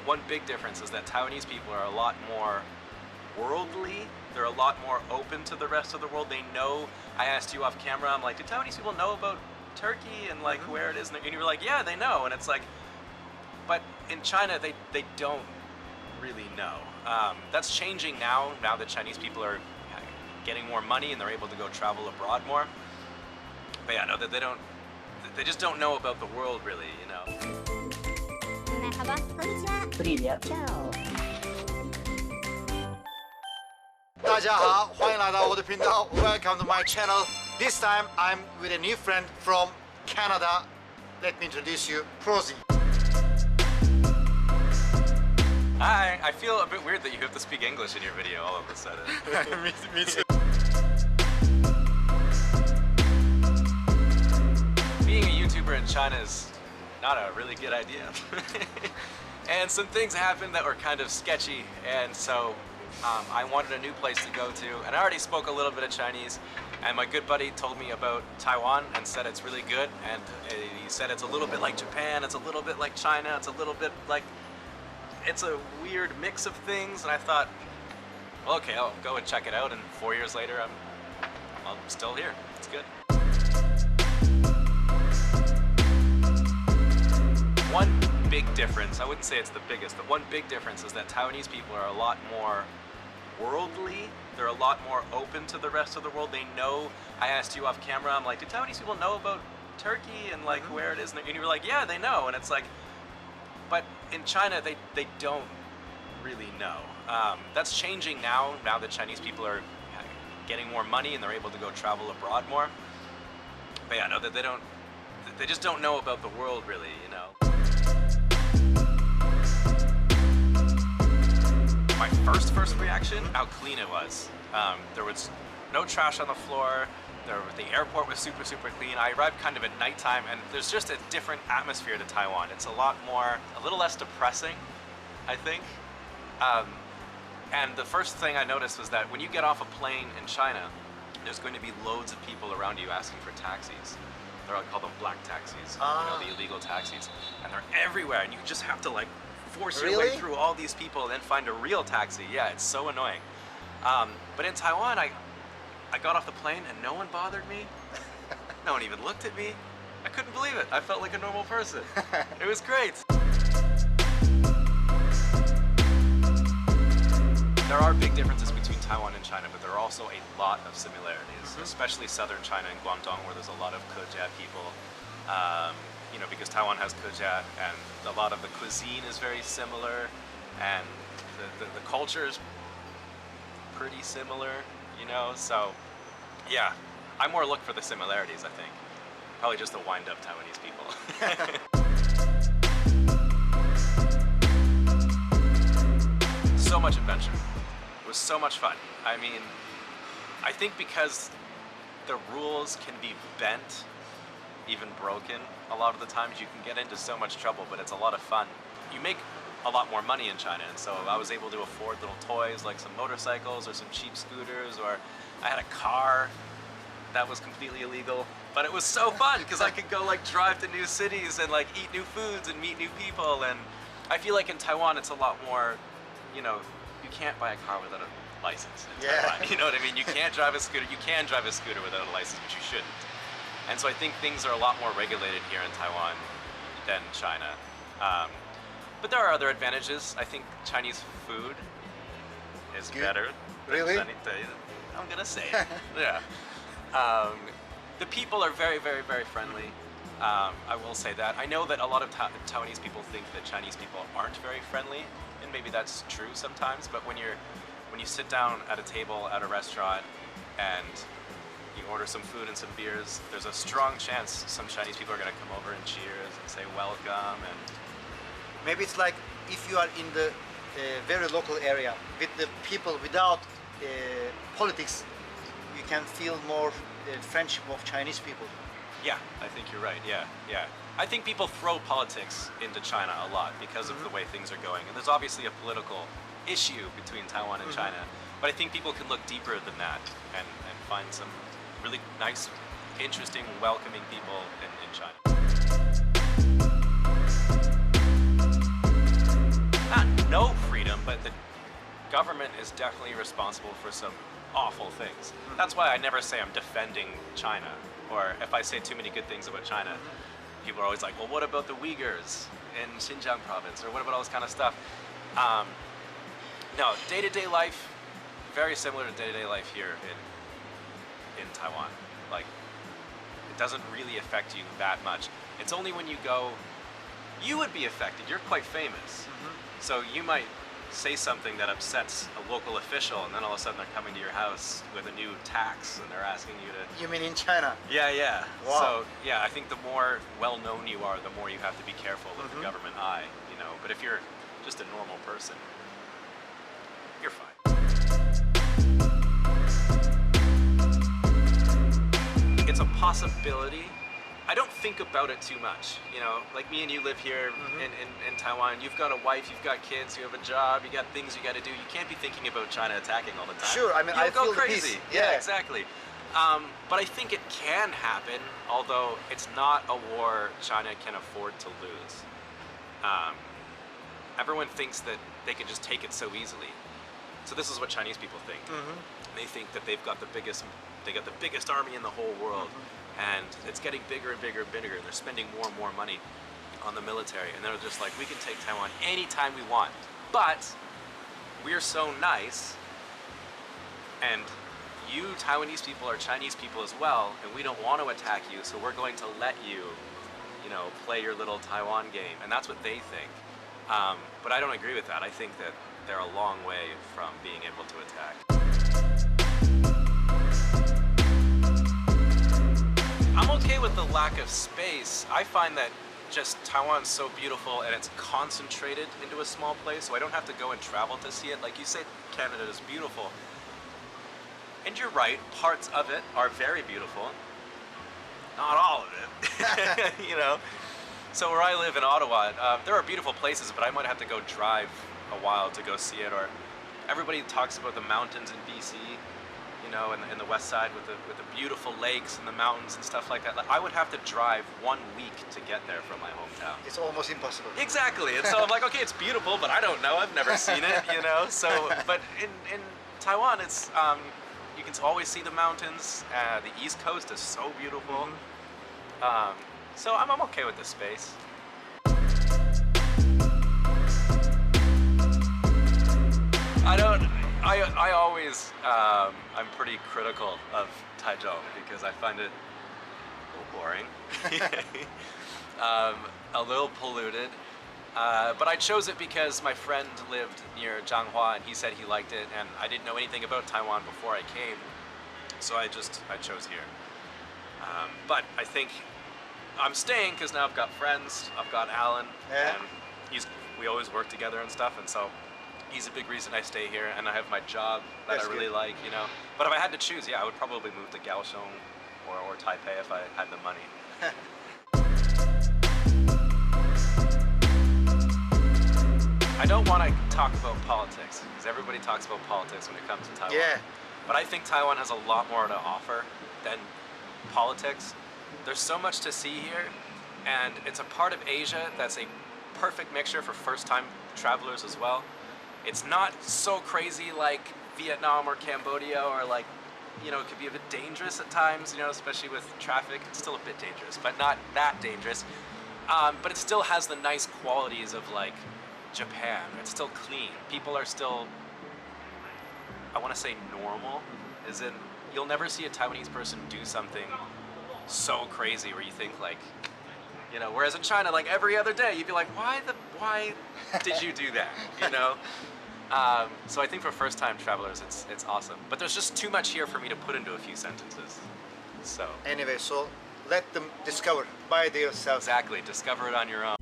one big difference is that Taiwanese people are a lot more worldly. They're a lot more open to the rest of the world. They know, I asked you off camera, I'm like, do Taiwanese people know about Turkey and like where it is? And you were like, yeah, they know. And it's like, but in China, they don't really know. That's changing now that Chinese people are getting more money and they're able to go travel abroad more. But yeah, no, that they just don't know about the world really, you know. Merhaba, konnichiwa. Привет. Ciao. 大家好，欢迎来到我的频道。Welcome to my channel. This time I'm with a new friend from Canada. Let me introduce you, Prozy. Hi, I feel a bit weird that you have to speak English in your video all of a sudden. me too. Being a YouTuber in China is not a really good idea. And some things happened that were kind of sketchy, and so I wanted a new place to go to, and I already spoke a little bit of Chinese, and my good buddy told me about Taiwan and said it's really good, and he said it's a little bit like Japan, it's a little bit like China, it's a little bit like, it's a weird mix of things, and I thought, well, okay, I'll go and check it out, and 4 years later, I'm still here. It's good. One big difference, I wouldn't say it's the biggest, but one big difference is that Taiwanese people are a lot more worldly. They're a lot more open to the rest of the world. They know, I asked you off camera, I'm like, do Taiwanese people know about Turkey and like where it is? And you were like, yeah, they know. And it's like, but in China, they don't really know. That's changing now that Chinese people are getting more money and they're able to go travel abroad more. But yeah, no, they just don't know about the world really, you know. My first reaction, how clean it was. There was no trash on the floor. The airport was super clean. I arrived kind of at nighttime, and there's just a different atmosphere to Taiwan. It's a little less depressing, I think. And the first thing I noticed was that when you get off a plane in China, there's going to be loads of people around you asking for taxis. They're call them black taxis, you know, the illegal taxis, and they're everywhere, and you just have to like force your way through all these people and then find a real taxi. Yeah, it's so annoying. But in Taiwan, I got off the plane and no one bothered me. No one even looked at me. I couldn't believe it. I felt like a normal person. It was great. There are big differences between Taiwan and China, but there are also a lot of similarities, especially southern China and Guangdong, where there's a lot of Kejia people. You know, because Taiwan has Kejia, and a lot of the cuisine is very similar, and the culture is pretty similar, you know, so yeah, I more look for the similarities, I think. Probably just the wind-up Taiwanese people. So much adventure. It was so much fun. I mean, I think because the rules can be bent, even broken, a lot of the times you can get into so much trouble, but it's a lot of fun. You make a lot more money in China, and so I was able to afford little toys like some motorcycles or some cheap scooters, or I had a car that was completely illegal, but it was so fun because I could go like drive to new cities and like eat new foods and meet new people. And I feel like in Taiwan it's a lot more, you know, you can't buy a car without a license in Taiwan. You know what I mean? You can't drive a scooter. You can drive a scooter without a license, but you shouldn't. And so I think things are a lot more regulated here in Taiwan than China. But there are other advantages. I think Chinese food is better. Really? I'm gonna say it. Yeah. The people are very friendly. I will say that. I know that a lot of Taiwanese people think that Chinese people aren't very friendly, and maybe that's true sometimes, but when you sit down at a table at a restaurant and you order some food and some beers, there's a strong chance some Chinese people are going to come over and cheers and say welcome. And maybe it's like if you are in the very local area with the people without politics, you can feel more friendship of Chinese people. Yeah, I think you're right. Yeah. I think people throw politics into China a lot because of the way things are going, and there's obviously a political issue between Taiwan and China, but I think people can look deeper than that and find some really nice, interesting, welcoming people in China. no freedom, but the government is definitely responsible for some awful things. That's why I never say I'm defending China, or if I say too many good things about China, people are always like, well, what about the Uyghurs in Xinjiang province, or what about all this kind of stuff? No, day-to-day life, very similar to day-to-day life here in Taiwan. Like, it doesn't really affect you that much. It's only when you go, you would be affected. You're quite famous. So you might say something that upsets a local official, and then all of a sudden they're coming to your house with a new tax, and they're asking you to... You mean in China? Yeah, yeah. Wow. So, yeah, I think the more well-known you are, the more you have to be careful of the government eye, you know. But if you're just a normal person, you're fine. It's a possibility. I don't think about it too much, you know, like me and you live here in Taiwan, you've got a wife, you've got kids, you have a job, you got things you got to do, you can't be thinking about China attacking all the time. Sure, I mean, You'll I go feel crazy. peace. Yeah, exactly. But I think it can happen, although it's not a war China can afford to lose. Everyone thinks that they can just take it so easily. So this is what Chinese people think. They think that they got the biggest army in the whole world. And it's getting bigger and bigger and bigger, and they're spending more and more money on the military, and they're just like, we can take Taiwan anytime we want, but we're so nice, and you Taiwanese people are Chinese people as well, and we don't want to attack you, so we're going to let you, you know, play your little Taiwan game, and that's what they think. But I don't agree with that. I think that they're a long way from being able to attack. I'm okay with the lack of space. I find that just Taiwan's so beautiful and it's concentrated into a small place, so I don't have to go and travel to see it. Like you said, Canada is beautiful. And you're right, parts of it are very beautiful. Not all of it, you know? So where I live in Ottawa, there are beautiful places, but I might have to go drive a while to go see it. Or everybody talks about the mountains in BC, you know, in the west side with the beautiful lakes and the mountains and stuff like that. Like, I would have to drive 1 week to get there from my hometown. It's almost impossible. Exactly, and so I'm like, okay, it's beautiful, but I don't know, I've never seen it, you know? So, but in Taiwan, it's, you can always see the mountains. The East Coast is so beautiful. So I'm okay with the space. I always, I'm pretty critical of Taichung because I find it a little boring, a little polluted, but I chose it because my friend lived near Changhua and he said he liked it, and I didn't know anything about Taiwan before I came, so I chose here. But I think I'm staying because now I've got friends, I've got Alan, and we always work together and stuff, and so he's a big reason I stay here, and I have my job that I really like, you know. But if I had to choose, yeah, I would probably move to Kaohsiung or Taipei if I had the money. I don't want to talk about politics, because everybody talks about politics when it comes to Taiwan. Yeah. But I think Taiwan has a lot more to offer than politics. There's so much to see here, and it's a part of Asia that's a perfect mixture for first-time travelers as well. It's not so crazy like Vietnam or Cambodia, or like, you know, it could be a bit dangerous at times, you know, especially with traffic. It's still a bit dangerous, but not that dangerous. But it still has the nice qualities of like Japan. It's still clean. People are still, I want to say normal, as in you'll never see a Taiwanese person do something so crazy where you think like, you know, whereas in China, like every other day, you'd be like, why did you do that, you know? So I think for first-time travelers, it's awesome. But there's just too much here for me to put into a few sentences. So Anyway, so let them discover by themselves. exactly, discover it on your own.